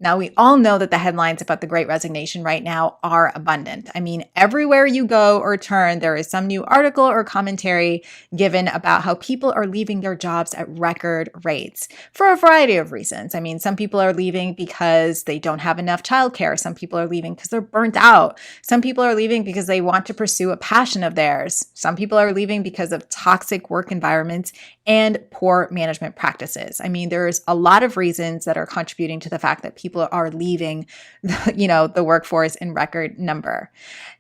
Now, we all know that the headlines about the Great Resignation right now are abundant. I mean, everywhere you go or turn, there is some new article or commentary given about how people are leaving their jobs at record rates for a variety of reasons. I mean, some people are leaving because they don't have enough childcare. Some people are leaving because they're burnt out. Some people are leaving because they want to pursue a passion of theirs. Some people are leaving because of toxic work environments and poor management practices. I mean, there's a lot of reasons that are contributing to the fact that people are leaving, the workforce in record number.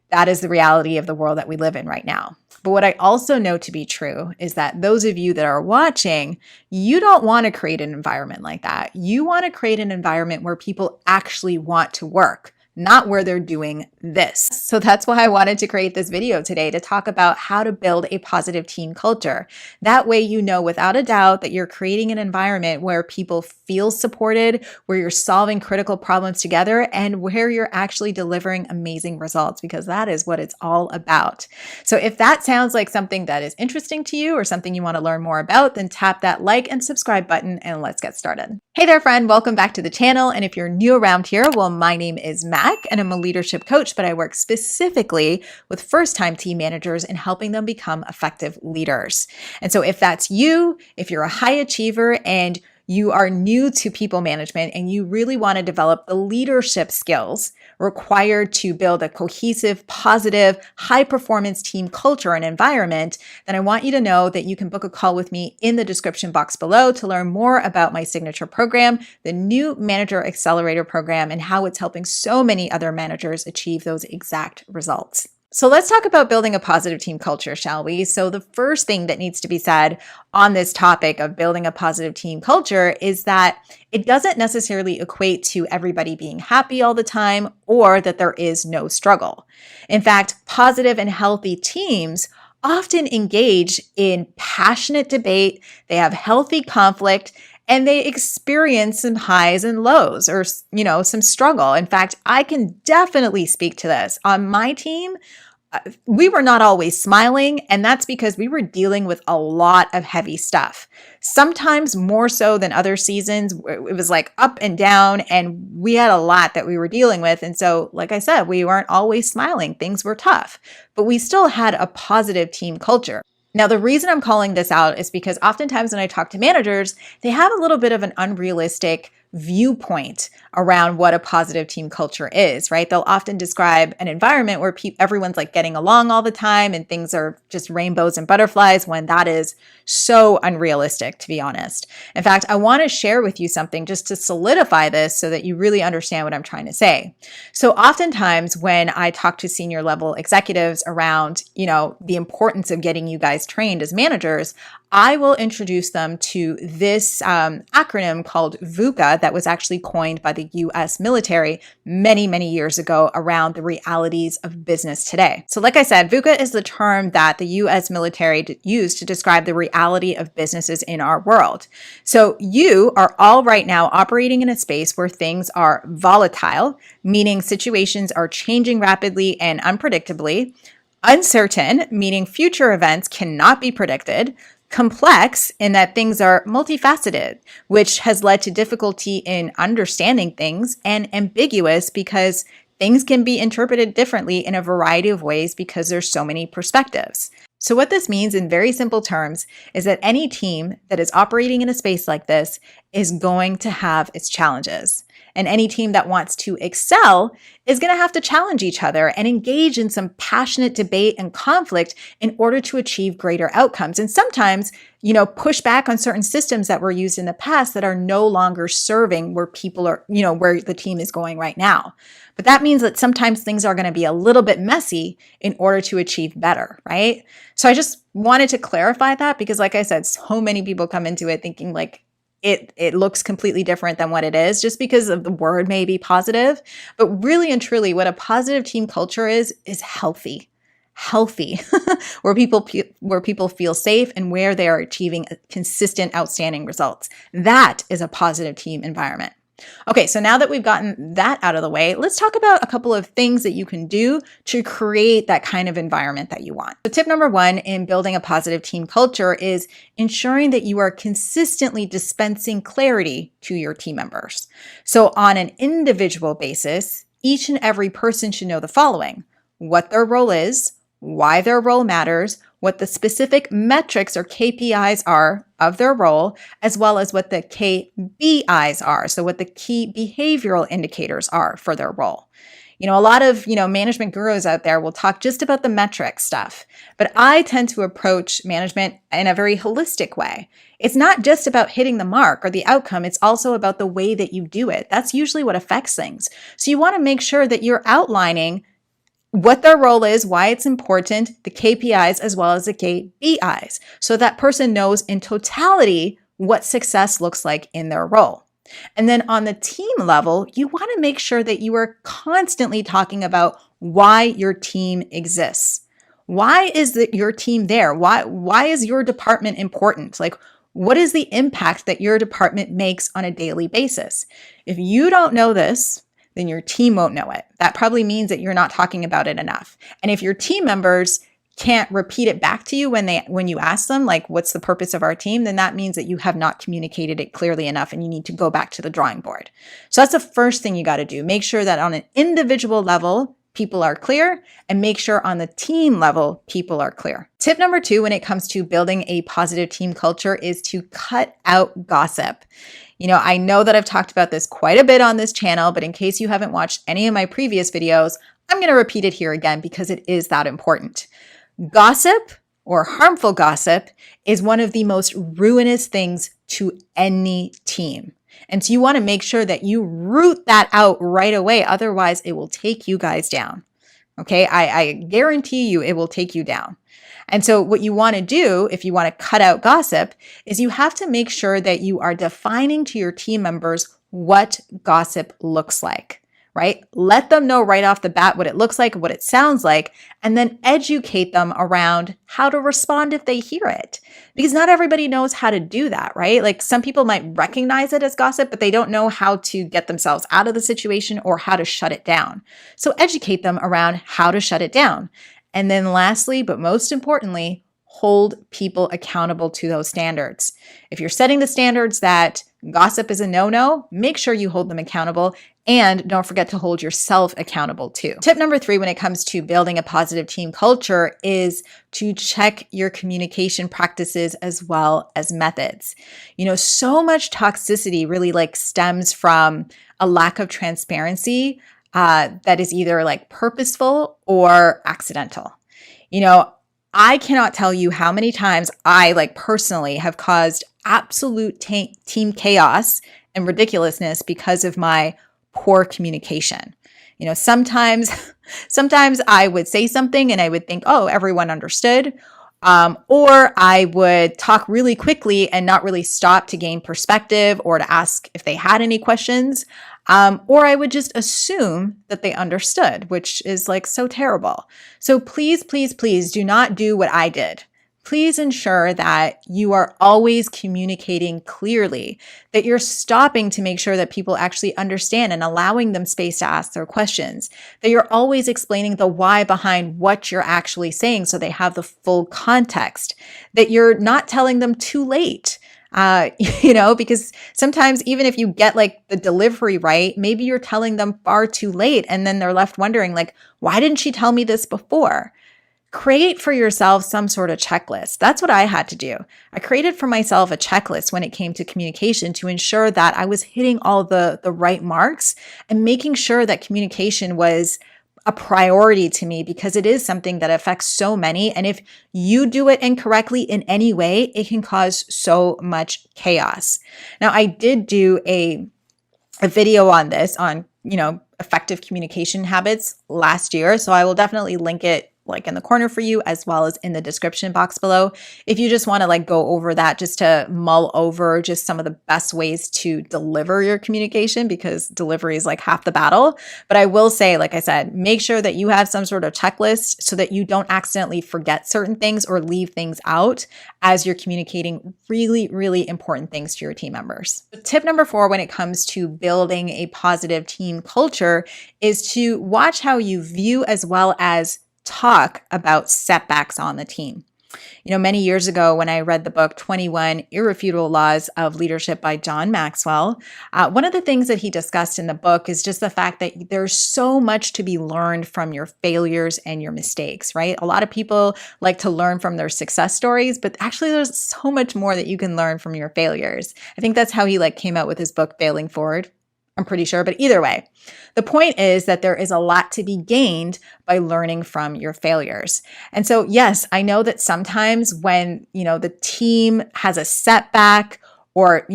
That is the reality of the world that we live in right now. But what I also know to be true is that those of you that are watching, you don't want to create an environment like that. You want to create an environment where people actually want to work, not where they're doing this. So that's why I wanted to create this video today to talk about how to build a positive team culture. That way, you know without a doubt that you're creating an environment where people feel supported, where you're solving critical problems together, and where you're actually delivering amazing results, because that is what it's all about. So if that sounds like something that is interesting to you or something you want to learn more about, then tap that like and subscribe button and let's get started. Hey there, friend. Welcome back to the channel. And if you're new around here, well, my name is Mac and I'm a leadership coach, but I work specifically with first-time team managers and helping them become effective leaders. And so if that's you, if you're a high achiever and you are new to people management and you really want to develop the leadership skills required to build a cohesive, positive, high-performance team culture and environment, then I want you to know that you can book a call with me in the description box below to learn more about my signature program, the new Manager Accelerator program, and how it's helping so many other managers achieve those exact results. So let's talk about building a positive team culture, shall we? So the first thing that needs to be said on this topic of building a positive team culture is that it doesn't necessarily equate to everybody being happy all the time or that there is no struggle. In fact, positive and healthy teams often engage in passionate debate, they have healthy conflict, and they experience some highs and lows or, some struggle. In fact, I can definitely speak to this. On my team, we were not always smiling, and that's because we were dealing with a lot of heavy stuff. Sometimes more so than other seasons. It was like up and down, and we had a lot that we were dealing with. And so, like I said, we weren't always smiling. Things were tough, but we still had a positive team culture. Now, the reason I'm calling this out is because oftentimes when I talk to managers, they have a little bit of an unrealistic viewpoint around what a positive team culture is, right? They'll often describe an environment where everyone's like getting along all the time and things are just rainbows and butterflies, when that is so unrealistic, to be honest. In fact, I want to share with you something just to solidify this so that you really understand what I'm trying to say. So oftentimes when I talk to senior level executives around, the importance of getting you guys trained as managers, I will introduce them to this acronym called VUCA that was actually coined by the US military many, many years ago around the realities of business today. So like I said, VUCA is the term that the US military used to describe the reality of businesses in our world. So you are all right now operating in a space where things are volatile, meaning situations are changing rapidly and unpredictably. Uncertain, meaning future events cannot be predicted. Complex in that things are multifaceted, which has led to difficulty in understanding things, and ambiguous because things can be interpreted differently in a variety of ways because there's so many perspectives. So what this means in very simple terms is that any team that is operating in a space like this is going to have its challenges. And any team that wants to excel is going to have to challenge each other and engage in some passionate debate and conflict in order to achieve greater outcomes. And sometimes, push back on certain systems that were used in the past that are no longer serving where people are, where the team is going right now. But that means that sometimes things are going to be a little bit messy in order to achieve better, right? So I just wanted to clarify that because, like I said, so many people come into it thinking like, it looks completely different than what it is just because of the word may be positive. But really and truly, what a positive team culture is healthy, where people feel safe and where they are achieving consistent, outstanding results. That is a positive team environment. Okay, so now that we've gotten that out of the way, let's talk about a couple of things that you can do to create that kind of environment that you want. So tip number one in building a positive team culture is ensuring that you are consistently dispensing clarity to your team members. So on an individual basis, each and every person should know the following: what their role is, why their role matters, what the specific metrics or KPIs are of their role, as well as what the KBIs are. So what the key behavioral indicators are for their role. A lot of, management gurus out there will talk just about the metric stuff, but I tend to approach management in a very holistic way. It's not just about hitting the mark or the outcome. It's also about the way that you do it. That's usually what affects things. So you want to make sure that you're outlining what their role is, why it's important, the KPIs, as well as the KBIs, so that person knows in totality what success looks like in their role. And then on the team level, you want to make sure that you are constantly talking about why your team exists. Why is your team there? Why is your department important? Like, what is the impact that your department makes on a daily basis? If you don't know this, then your team won't know it. That probably means that you're not talking about it enough. And if your team members can't repeat it back to you when you ask them, like, what's the purpose of our team, then that means that you have not communicated it clearly enough and you need to go back to the drawing board. So that's the first thing you got to do. Make sure that on an individual level, people are clear, and make sure on the team level, people are clear. Tip number two, when it comes to building a positive team culture, is to cut out gossip. I know that I've talked about this quite a bit on this channel, but in case you haven't watched any of my previous videos, I'm going to repeat it here again because it is that important. Gossip, or harmful gossip, is one of the most ruinous things to any team. And so you want to make sure that you root that out right away. Otherwise, it will take you guys down. Okay, I guarantee you it will take you down. And so what you want to do if you want to cut out gossip is you have to make sure that you are defining to your team members what gossip looks like, right? Let them know right off the bat what it looks like, what it sounds like, and then educate them around how to respond if they hear it. Because not everybody knows how to do that, right? Like, some people might recognize it as gossip, but they don't know how to get themselves out of the situation or how to shut it down. So educate them around how to shut it down. And then lastly, but most importantly, hold people accountable to those standards. If you're setting the standards that gossip is a no-no, make sure you hold them accountable, and don't forget to hold yourself accountable too. Tip number three, when it comes to building a positive team culture, is to check your communication practices as well as methods. So much toxicity really stems from a lack of transparency that is either purposeful or accidental. I cannot tell you how many times I personally have caused absolute team chaos and ridiculousness because of my poor communication. Sometimes I would say something and I would think, oh, everyone understood. Or I would talk really quickly and not really stop to gain perspective or to ask if they had any questions. Or I would just assume that they understood, which is so terrible. So please, please, please do not do what I did. Please ensure that you are always communicating clearly, that you're stopping to make sure that people actually understand and allowing them space to ask their questions, that you're always explaining the why behind what you're actually saying so they have the full context, that you're not telling them too late. Because sometimes even if you get the delivery right, maybe you're telling them far too late and then they're left wondering why didn't she tell me this before? Create for yourself some sort of checklist. That's what I had to do. I created for myself a checklist when it came to communication to ensure that I was hitting all the right marks and making sure that communication was a priority to me, because it is something that affects so many. And if you do it incorrectly in any way, it can cause so much chaos. Now, I did do a video on this, on, effective communication habits last year. So I will definitely link it like in the corner for you, as well as in the description box below. If you just want to like go over that, just to mull over just some of the best ways to deliver your communication, because delivery is like half the battle. But I will say, like I said, make sure that you have some sort of checklist so that you don't accidentally forget certain things or leave things out as you're communicating really, really important things to your team members. Tip number 4, when it comes to building a positive team culture, is to watch how you view as well as talk about setbacks on the team. You know, many years ago when I read the book 21 Irrefutable Laws of Leadership by John Maxwell, one of the things that he discussed in the book is just the fact that there's so much to be learned from your failures and your mistakes, right? A lot of people like to learn from their success stories, but actually there's so much more that you can learn from your failures. I think that's how he like came out with his book, Failing Forward. I'm pretty sure, but either way, the point is that there is a lot to be gained by learning from your failures. And so, yes, I know that sometimes when, the team has a setback or,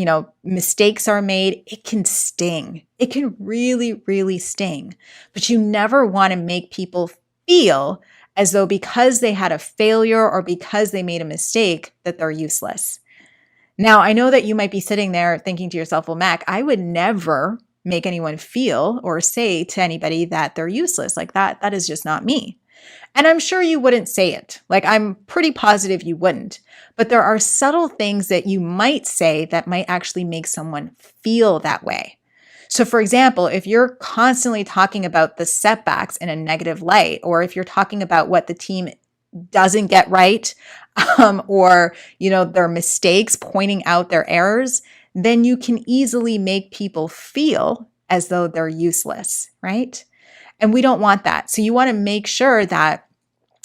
mistakes are made, it can sting. It can really, really sting. But you never want to make people feel as though because they had a failure or because they made a mistake, that they're useless. Now, I know that you might be sitting there thinking to yourself, well, Mac, I would never make anyone feel or say to anybody that they're useless. Like that is just not me. And I'm sure you wouldn't say it. Like I'm pretty positive you wouldn't. But there are subtle things that you might say that might actually make someone feel that way. So for example, if you're constantly talking about the setbacks in a negative light, or if you're talking about what the team doesn't get right, or, their mistakes, pointing out their errors, then you can easily make people feel as though they're useless, right? And we don't want that. So you want to make sure that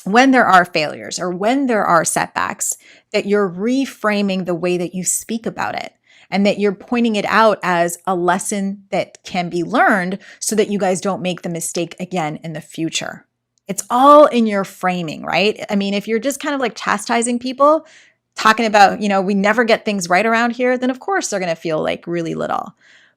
when there are failures or when there are setbacks, that you're reframing the way that you speak about it and that you're pointing it out as a lesson that can be learned so that you guys don't make the mistake again in the future. It's all in your framing, right? I mean, if you're just kind of like chastising people, talking about, we never get things right around here, then of course they're going to feel like really little.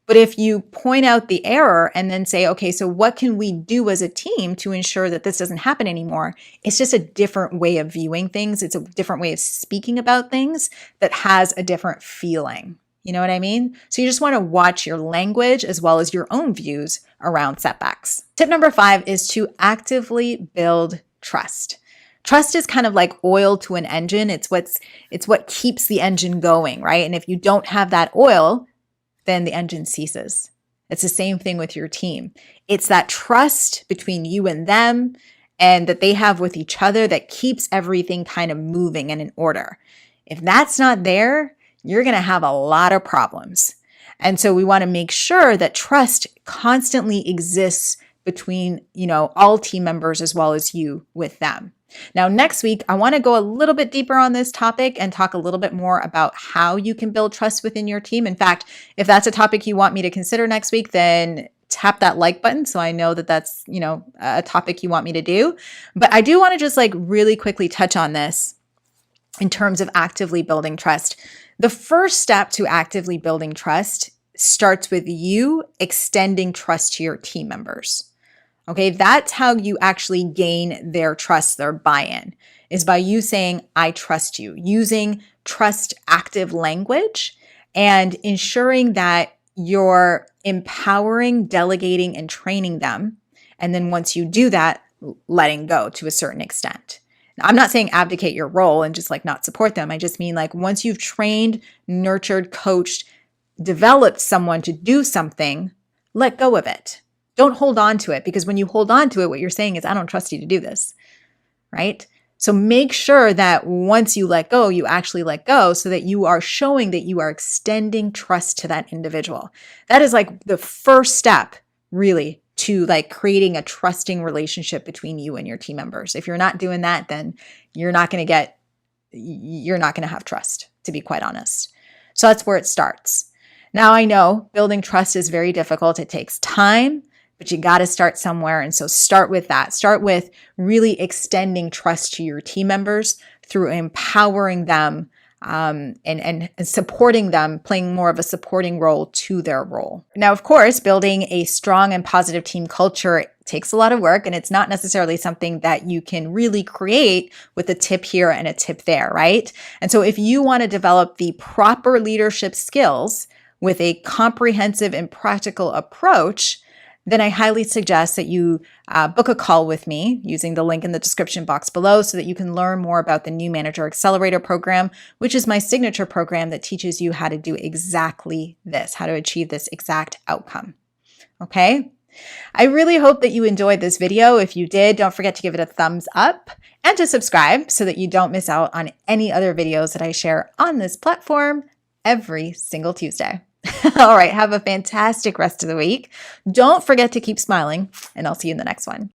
But if you point out the error and then say, okay, so what can we do as a team to ensure that this doesn't happen anymore? It's just a different way of viewing things. It's a different way of speaking about things that has a different feeling. You know what I mean? So you just want to watch your language as well as your own views around setbacks. Tip number 5 is to actively build trust. Trust is kind of like oil to an engine. It's what keeps the engine going, right? And if you don't have that oil, then the engine ceases. It's the same thing with your team. It's that trust between you and them and that they have with each other that keeps everything kind of moving and in order. If that's not there, you're going to have a lot of problems. And so we want to make sure that trust constantly exists between, all team members as well as you with them. Now, next week, I want to go a little bit deeper on this topic and talk a little bit more about how you can build trust within your team. In fact, if that's a topic you want me to consider next week, then tap that like button so I know that that's, a topic you want me to do. But I do want to just like really quickly touch on this in terms of actively building trust. The first step to actively building trust starts with you extending trust to your team members. Okay, that's how you actually gain their trust, their buy-in, is by you saying, I trust you, using trust active language and ensuring that you're empowering, delegating, and training them. And then once you do that, letting go to a certain extent. Now, I'm not saying abdicate your role and just like not support them. I just mean like once you've trained, nurtured, coached, developed someone to do something, let go of it. Don't hold on to it, because when you hold on to it, what you're saying is, I don't trust you to do this, right? So make sure that once you let go, you actually let go so that you are showing that you are extending trust to that individual. That is like the first step, really, to like creating a trusting relationship between you and your team members. If you're not doing that, then you're not going to have trust, to be quite honest. So that's where it starts. Now, I know building trust is very difficult. It takes time, but you got to start somewhere. And so start with that. Start with really extending trust to your team members through empowering them and supporting them, playing more of a supporting role to their role. Now, of course, building a strong and positive team culture takes a lot of work, and it's not necessarily something that you can really create with a tip here and a tip there, right? And so if you want to develop the proper leadership skills with a comprehensive and practical approach, then I highly suggest that you book a call with me using the link in the description box below so that you can learn more about the New Manager Accelerator program, which is my signature program that teaches you how to do exactly this, how to achieve this exact outcome. Okay? I really hope that you enjoyed this video. If you did, don't forget to give it a thumbs up and to subscribe so that you don't miss out on any other videos that I share on this platform every single Tuesday. All right, have a fantastic rest of the week. Don't forget to keep smiling, and I'll see you in the next one.